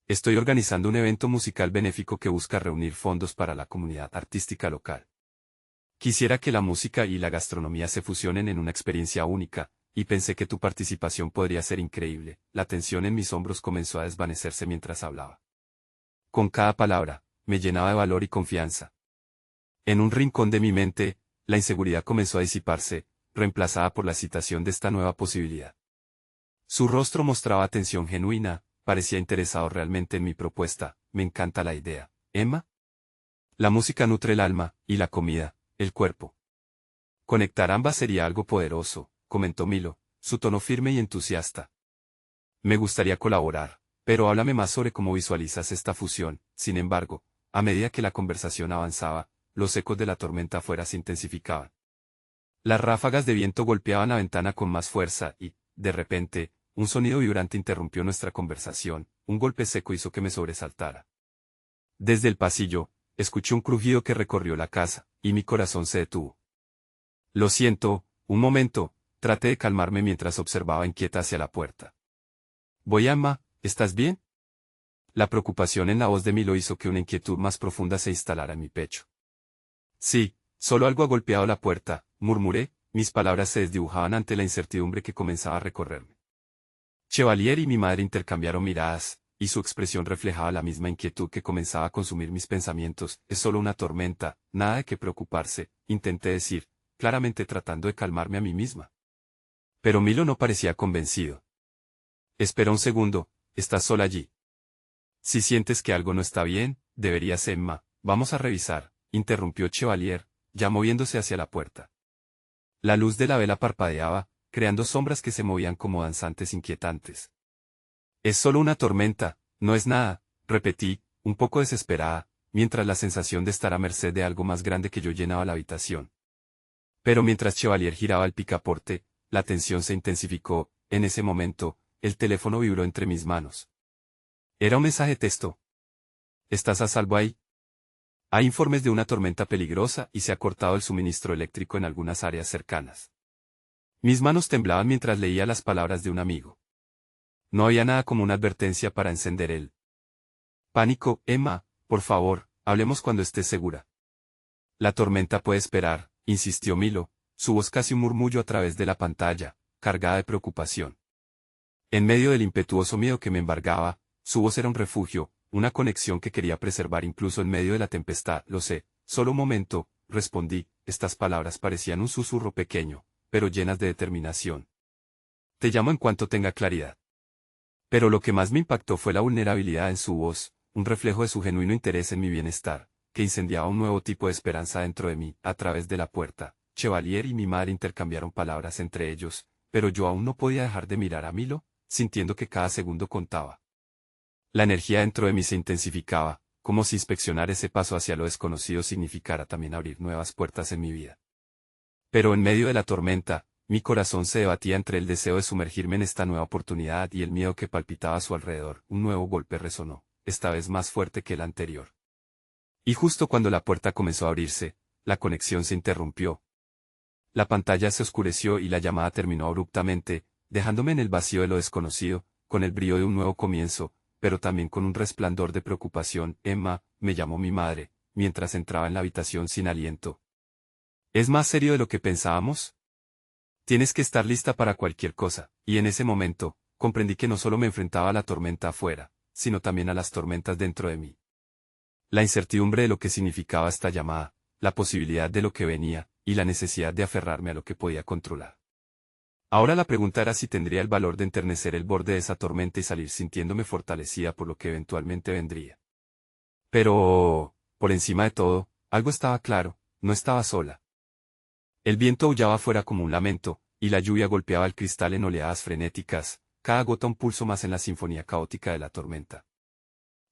Estoy organizando un evento musical benéfico que busca reunir fondos para la comunidad artística local. Quisiera que la música y la gastronomía se fusionen en una experiencia única, y pensé que tu participación podría ser increíble. La tensión en mis hombros comenzó a desvanecerse mientras hablaba. Con cada palabra, me llenaba de valor y confianza. En un rincón de mi mente, la inseguridad comenzó a disiparse, reemplazada por la excitación de esta nueva posibilidad. Su rostro mostraba atención genuina, parecía interesado realmente en mi propuesta. Me encanta la idea, Emma. La música nutre el alma, y la comida, el cuerpo. Conectar ambas sería algo poderoso, comentó Milo, su tono firme y entusiasta. Me gustaría colaborar, pero háblame más sobre cómo visualizas esta fusión. Sin embargo, a medida que la conversación avanzaba, los ecos de la tormenta afuera se intensificaban. Las ráfagas de viento golpeaban la ventana con más fuerza y, de repente, un sonido vibrante interrumpió nuestra conversación. Un golpe seco hizo que me sobresaltara. Desde el pasillo, escuché un crujido que recorrió la casa, y mi corazón se detuvo. Lo siento, un momento, traté de calmarme mientras observaba inquieta hacia la puerta. Voy, Emma, ¿estás bien? La preocupación en la voz de Milo hizo que una inquietud más profunda se instalara en mi pecho. Sí, solo algo ha golpeado la puerta, murmuré, mis palabras se desdibujaban ante la incertidumbre que comenzaba a recorrerme. Chevalier y mi madre intercambiaron miradas, y su expresión reflejaba la misma inquietud que comenzaba a consumir mis pensamientos. Es solo una tormenta, nada de qué preocuparse, intenté decir, claramente tratando de calmarme a mí misma. Pero Milo no parecía convencido. Espera un segundo, estás sola allí. Si sientes que algo no está bien, deberías, Emma, vamos a revisar, interrumpió Chevalier, ya moviéndose hacia la puerta. La luz de la vela parpadeaba, creando sombras que se movían como danzantes inquietantes. Es solo una tormenta, no es nada, repetí, un poco desesperada, mientras la sensación de estar a merced de algo más grande que yo llenaba la habitación. Pero mientras Chevalier giraba el picaporte, la tensión se intensificó. En ese momento, el teléfono vibró entre mis manos. Era un mensaje de texto. ¿Estás a salvo ahí? Hay informes de una tormenta peligrosa y se ha cortado el suministro eléctrico en algunas áreas cercanas. Mis manos temblaban mientras leía las palabras de un amigo. No había nada como una advertencia para encender el pánico. Emma, por favor, hablemos cuando estés segura. La tormenta puede esperar, insistió Milo, su voz casi un murmullo a través de la pantalla, cargada de preocupación. En medio del impetuoso miedo que me embargaba, su voz era un refugio, una conexión que quería preservar incluso en medio de la tempestad. Lo sé, solo un momento, respondí, estas palabras parecían un susurro pequeño, pero llenas de determinación. Te llamo en cuanto tenga claridad. Pero lo que más me impactó fue la vulnerabilidad en su voz, un reflejo de su genuino interés en mi bienestar, que incendiaba un nuevo tipo de esperanza dentro de mí. A través de la puerta, Chevalier y mi madre intercambiaron palabras entre ellos, pero yo aún no podía dejar de mirar a Milo, sintiendo que cada segundo contaba. La energía dentro de mí se intensificaba, como si inspeccionar ese paso hacia lo desconocido significara también abrir nuevas puertas en mi vida. Pero en medio de la tormenta, mi corazón se debatía entre el deseo de sumergirme en esta nueva oportunidad y el miedo que palpitaba a su alrededor. Un nuevo golpe resonó, esta vez más fuerte que el anterior. Y justo cuando la puerta comenzó a abrirse, la conexión se interrumpió. La pantalla se oscureció y la llamada terminó abruptamente, dejándome en el vacío de lo desconocido, con el brío de un nuevo comienzo, pero también con un resplandor de preocupación. Emma, me llamó mi madre, mientras entraba en la habitación sin aliento. ¿Es más serio de lo que pensábamos? Tienes que estar lista para cualquier cosa, y en ese momento, comprendí que no solo me enfrentaba a la tormenta afuera, sino también a las tormentas dentro de mí. La incertidumbre de lo que significaba esta llamada, la posibilidad de lo que venía, y la necesidad de aferrarme a lo que podía controlar. Ahora la pregunta era si tendría el valor de enternecer el borde de esa tormenta y salir sintiéndome fortalecida por lo que eventualmente vendría. Pero, por encima de todo, algo estaba claro, no estaba sola. El viento aullaba afuera como un lamento, y la lluvia golpeaba el cristal en oleadas frenéticas, cada gota un pulso más en la sinfonía caótica de la tormenta.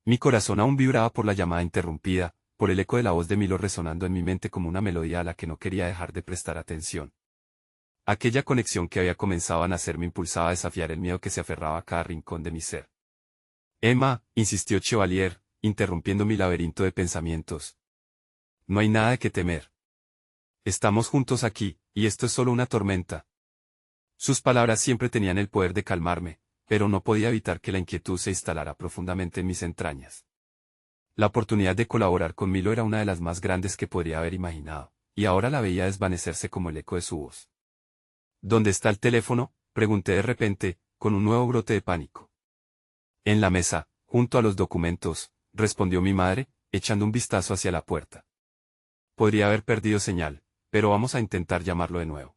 Mi corazón aún vibraba por la llamada interrumpida, por el eco de la voz de Milo resonando en mi mente como una melodía a la que no quería dejar de prestar atención. Aquella conexión que había comenzado a nacer me impulsaba a desafiar el miedo que se aferraba a cada rincón de mi ser. Emma, insistió Chevalier, interrumpiendo mi laberinto de pensamientos. No hay nada de qué temer. Estamos juntos aquí, y esto es solo una tormenta. Sus palabras siempre tenían el poder de calmarme, pero no podía evitar que la inquietud se instalara profundamente en mis entrañas. La oportunidad de colaborar con Milo era una de las más grandes que podría haber imaginado, y ahora la veía desvanecerse como el eco de su voz. ¿Dónde está el teléfono?, pregunté de repente, con un nuevo brote de pánico. En la mesa, junto a los documentos, respondió mi madre, echando un vistazo hacia la puerta. Podría haber perdido señal, pero vamos a intentar llamarlo de nuevo.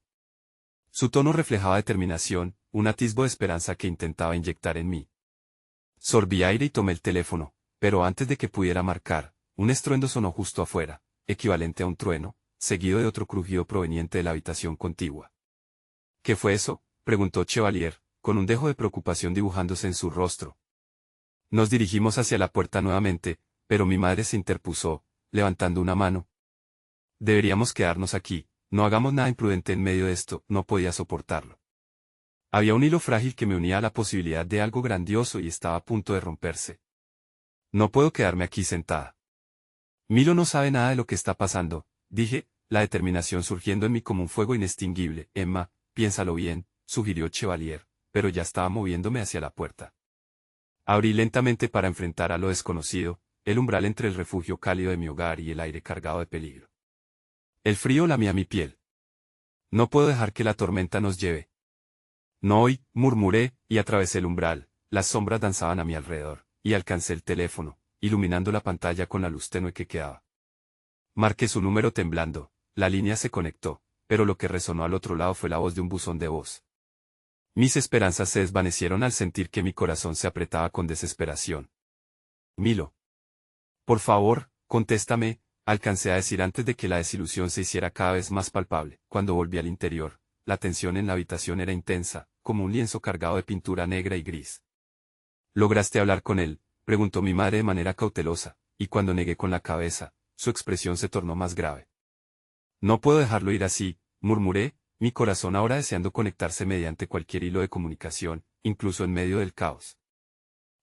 Su tono reflejaba determinación, un atisbo de esperanza que intentaba inyectar en mí. Sorbí aire y tomé el teléfono, pero antes de que pudiera marcar, un estruendo sonó justo afuera, equivalente a un trueno, seguido de otro crujido proveniente de la habitación contigua. ¿Qué fue eso?, preguntó Chevalier, con un dejo de preocupación dibujándose en su rostro. Nos dirigimos hacia la puerta nuevamente, pero mi madre se interpuso, levantando una mano. Deberíamos quedarnos aquí, no hagamos nada imprudente en medio de esto, no podía soportarlo. Había un hilo frágil que me unía a la posibilidad de algo grandioso y estaba a punto de romperse. No puedo quedarme aquí sentada. Milo no sabe nada de lo que está pasando, dije, la determinación surgiendo en mí como un fuego inextinguible. Emma, piénsalo bien, sugirió Chevalier, pero ya estaba moviéndome hacia la puerta. Abrí lentamente para enfrentar a lo desconocido, el umbral entre el refugio cálido de mi hogar y el aire cargado de peligro. El frío lamía mi piel. No puedo dejar que la tormenta nos lleve. No hoy, murmuré, y atravesé el umbral. Las sombras danzaban a mi alrededor, y alcancé el teléfono, iluminando la pantalla con la luz tenue que quedaba. Marqué su número temblando, la línea se conectó, pero lo que resonó al otro lado fue la voz de un buzón de voz. Mis esperanzas se desvanecieron al sentir que mi corazón se apretaba con desesperación. Milo. Por favor, contéstame, alcancé a decir antes de que la desilusión se hiciera cada vez más palpable. Cuando volví al interior, la tensión en la habitación era intensa, como un lienzo cargado de pintura negra y gris. ¿Lograste hablar con él?, preguntó mi madre de manera cautelosa, y cuando negué con la cabeza, su expresión se tornó más grave. No puedo dejarlo ir así, murmuré, mi corazón ahora deseando conectarse mediante cualquier hilo de comunicación, incluso en medio del caos.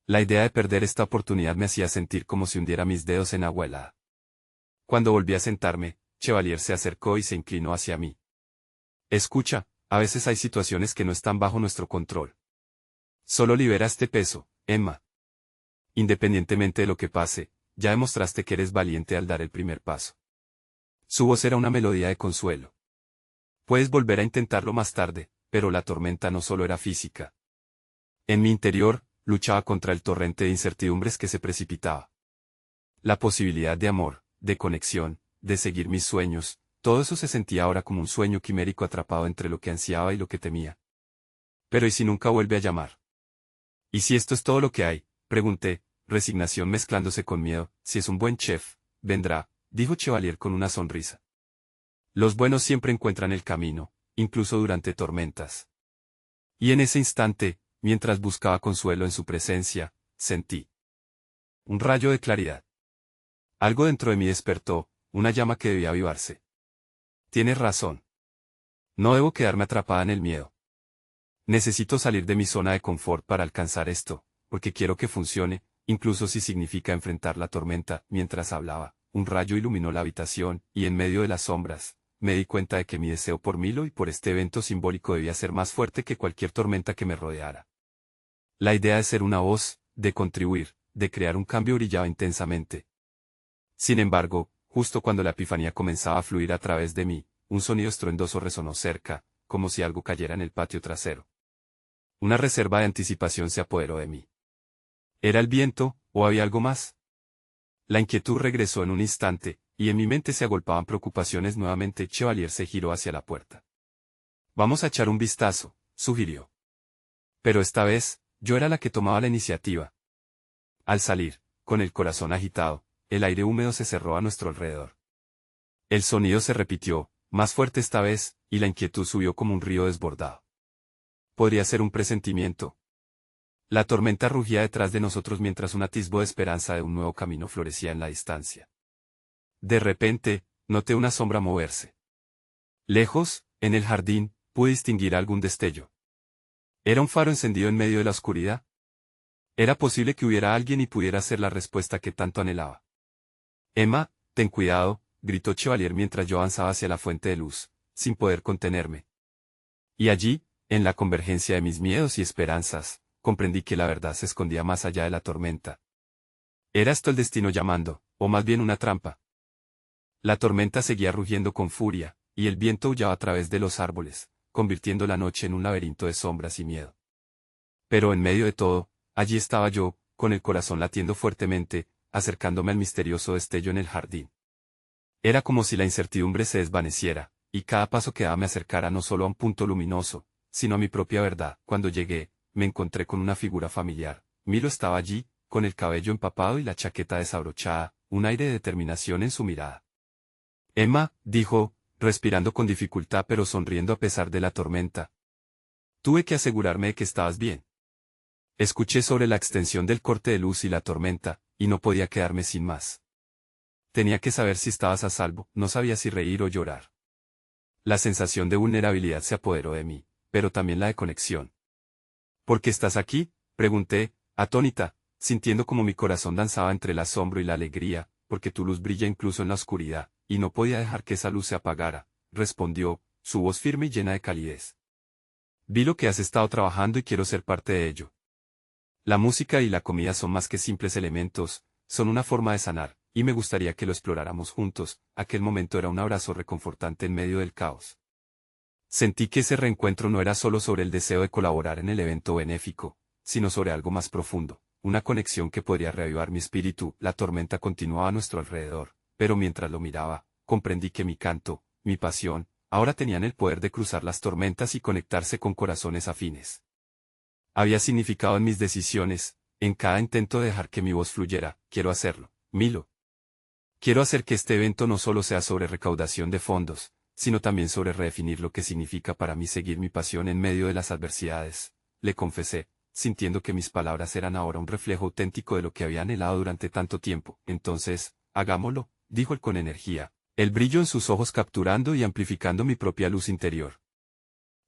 La idea de perder esta oportunidad me hacía sentir como si hundiera mis dedos en agua helada. Cuando volví a sentarme, Chevalier se acercó y se inclinó hacia mí. Escucha, a veces hay situaciones que no están bajo nuestro control. Solo libera este peso, Emma. Independientemente de lo que pase, ya demostraste que eres valiente al dar el primer paso. Su voz era una melodía de consuelo. Puedes volver a intentarlo más tarde, pero la tormenta no solo era física. En mi interior, luchaba contra el torrente de incertidumbres que se precipitaba. La posibilidad de amor, de conexión, de seguir mis sueños, todo eso se sentía ahora como un sueño quimérico atrapado entre lo que ansiaba y lo que temía. Pero ¿y si nunca vuelve a llamar? ¿Y si esto es todo lo que hay?, pregunté, resignación mezclándose con miedo. Si es un buen chef, vendrá, dijo Chevalier con una sonrisa. Los buenos siempre encuentran el camino, incluso durante tormentas. Y en ese instante, mientras buscaba consuelo en su presencia, sentí un rayo de claridad. Algo dentro de mí despertó, una llama que debía avivarse. Tienes razón. No debo quedarme atrapada en el miedo. Necesito salir de mi zona de confort para alcanzar esto, porque quiero que funcione, incluso si significa enfrentar la tormenta. Mientras hablaba, un rayo iluminó la habitación, y en medio de las sombras, me di cuenta de que mi deseo por Milo y por este evento simbólico debía ser más fuerte que cualquier tormenta que me rodeara. La idea de ser una voz, de contribuir, de crear un cambio brillaba intensamente. Sin embargo, justo cuando la epifanía comenzaba a fluir a través de mí, un sonido estruendoso resonó cerca, como si algo cayera en el patio trasero. Una reserva de anticipación se apoderó de mí. ¿Era el viento, o había algo más? La inquietud regresó en un instante, y en mi mente se agolpaban preocupaciones nuevamente. Chevalier se giró hacia la puerta. Vamos a echar un vistazo, sugirió. Pero esta vez, yo era la que tomaba la iniciativa. Al salir, con el corazón agitado, el aire húmedo se cerró a nuestro alrededor. El sonido se repitió, más fuerte esta vez, y la inquietud subió como un río desbordado. Podría ser un presentimiento. La tormenta rugía detrás de nosotros mientras un atisbo de esperanza de un nuevo camino florecía en la distancia. De repente, noté una sombra moverse. Lejos, en el jardín, pude distinguir algún destello. ¿Era un faro encendido en medio de la oscuridad? Era posible que hubiera alguien y pudiera ser la respuesta que tanto anhelaba. Emma, ten cuidado, gritó Chevalier mientras yo avanzaba hacia la fuente de luz, sin poder contenerme. Y allí, en la convergencia de mis miedos y esperanzas, comprendí que la verdad se escondía más allá de la tormenta. ¿Era esto el destino llamando, o más bien una trampa? La tormenta seguía rugiendo con furia, y el viento aullaba a través de los árboles, convirtiendo la noche en un laberinto de sombras y miedo. Pero en medio de todo, allí estaba yo, con el corazón latiendo fuertemente, acercándome al misterioso destello en el jardín. Era como si la incertidumbre se desvaneciera, y cada paso que daba me acercara no solo a un punto luminoso, sino a mi propia verdad. Cuando llegué, me encontré con una figura familiar. Milo estaba allí, con el cabello empapado y la chaqueta desabrochada, un aire de determinación en su mirada. Emma, dijo, respirando con dificultad pero sonriendo a pesar de la tormenta. Tuve que asegurarme de que estabas bien. Escuché sobre la extensión del corte de luz y la tormenta, y no podía quedarme sin más. Tenía que saber si estabas a salvo, no sabía si reír o llorar. La sensación de vulnerabilidad se apoderó de mí, pero también la de conexión. ¿Por qué estás aquí?, pregunté, atónita, sintiendo como mi corazón danzaba entre el asombro y la alegría, porque tu luz brilla incluso en la oscuridad, y no podía dejar que esa luz se apagara, respondió, su voz firme y llena de calidez. Vi lo que has estado trabajando y quiero ser parte de ello. La música y la comida son más que simples elementos, son una forma de sanar, y me gustaría que lo exploráramos juntos. Aquel momento era un abrazo reconfortante en medio del caos. Sentí que ese reencuentro no era solo sobre el deseo de colaborar en el evento benéfico, sino sobre algo más profundo, una conexión que podría reavivar mi espíritu. La tormenta continuaba a nuestro alrededor, pero mientras lo miraba, comprendí que mi canto, mi pasión, ahora tenían el poder de cruzar las tormentas y conectarse con corazones afines. Había significado en mis decisiones, en cada intento de dejar que mi voz fluyera. Quiero hacerlo, Milo. Quiero hacer que este evento no solo sea sobre recaudación de fondos, sino también sobre redefinir lo que significa para mí seguir mi pasión en medio de las adversidades, le confesé, sintiendo que mis palabras eran ahora un reflejo auténtico de lo que había anhelado durante tanto tiempo. Entonces, hagámoslo, dijo él con energía, el brillo en sus ojos capturando y amplificando mi propia luz interior.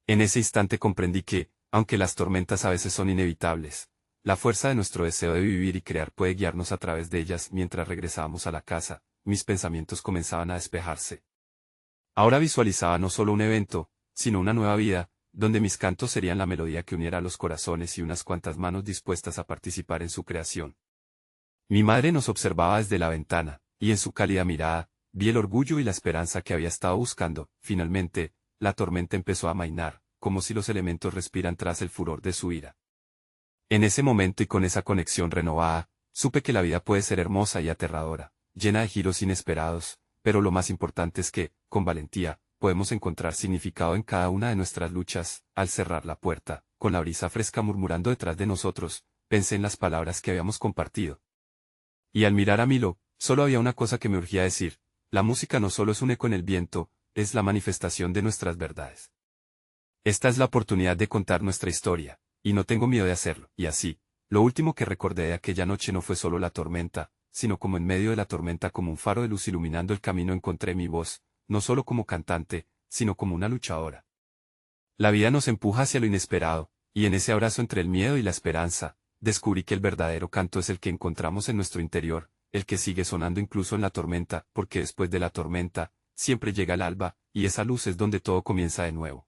En ese instante comprendí que, aunque las tormentas a veces son inevitables, la fuerza de nuestro deseo de vivir y crear puede guiarnos a través de ellas. Mientras regresábamos a la casa, mis pensamientos comenzaban a despejarse. Ahora visualizaba no solo un evento, sino una nueva vida, donde mis cantos serían la melodía que uniera los corazones y unas cuantas manos dispuestas a participar en su creación. Mi madre nos observaba desde la ventana, y en su cálida mirada, vi el orgullo y la esperanza que había estado buscando. Finalmente, la tormenta empezó a amainar, como si los elementos respiran tras el furor de su ira. En ese momento y con esa conexión renovada, supe que la vida puede ser hermosa y aterradora, llena de giros inesperados, pero lo más importante es que, con valentía, podemos encontrar significado en cada una de nuestras luchas. Al cerrar la puerta, con la brisa fresca murmurando detrás de nosotros, pensé en las palabras que habíamos compartido. Y al mirar a Milo, solo había una cosa que me urgía decir: la música no solo es un eco en el viento, es la manifestación de nuestras verdades. Esta es la oportunidad de contar nuestra historia, y no tengo miedo de hacerlo. Y así, lo último que recordé de aquella noche no fue solo la tormenta, sino como en medio de la tormenta, como un faro de luz iluminando el camino, encontré mi voz, no solo como cantante, sino como una luchadora. La vida nos empuja hacia lo inesperado, y en ese abrazo entre el miedo y la esperanza, descubrí que el verdadero canto es el que encontramos en nuestro interior, el que sigue sonando incluso en la tormenta, porque después de la tormenta, siempre llega el alba, y esa luz es donde todo comienza de nuevo.